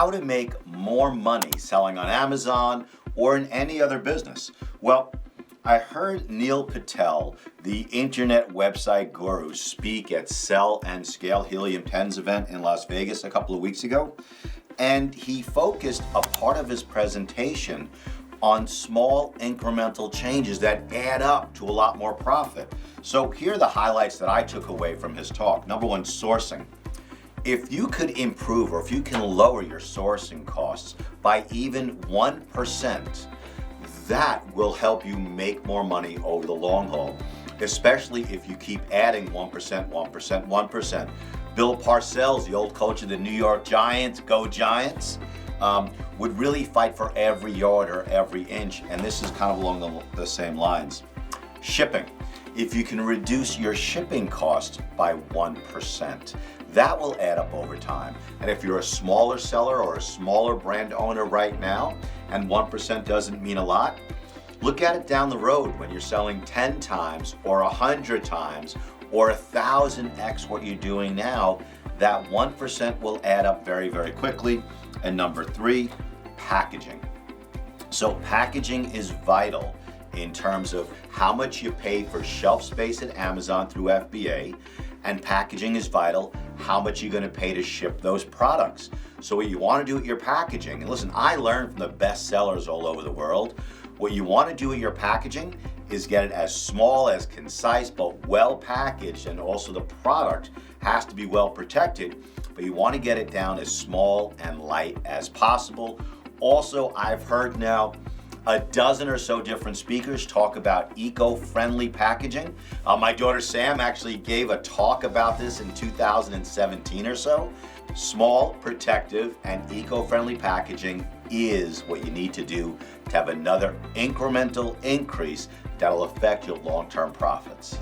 how to make more money selling on Amazon or in any other business. Well, I heard Neil Patel, the internet website guru, speak at Sell and Scale Helium 10's event in Las Vegas a couple of weeks ago, and he focused a part of his presentation on small incremental changes that add up to a lot more profit. So here are the highlights that I took away from his talk. Number one, sourcing. If you could improve, or if you can lower your sourcing costs by even 1%, that will help you make more money over the long haul, especially if you keep adding 1%, 1%, 1%. Bill Parcells, the old coach of the New York Giants, go Giants, would really fight for every yard or every inch, and this is kind of along the same lines. Shipping. If you can reduce your shipping cost by 1%, that will add up over time. And if you're a smaller seller or a smaller brand owner right now, and 1% doesn't mean a lot, look at it down the road when you're selling 10 times or 100 times or 1,000x what you're doing now. That 1% will add up very, very quickly. And number three, packaging. So packaging is vital in terms of how much you pay for shelf space at Amazon through FBA, and packaging is vital how much you're going to pay to ship those products. So what you want to do with your packaging, and listen, I learned from the best sellers all over the world, what you want to do with your packaging is get it as small, as concise, but well packaged, and also the product has to be well protected, but you want to get it down as small and light as possible. Also, I've heard now a dozen or so different speakers talk about eco-friendly packaging. My daughter Sam actually gave a talk about this in 2017 or so. Small, protective, and eco-friendly packaging is what you need to do to have another incremental increase that will affect your long-term profits.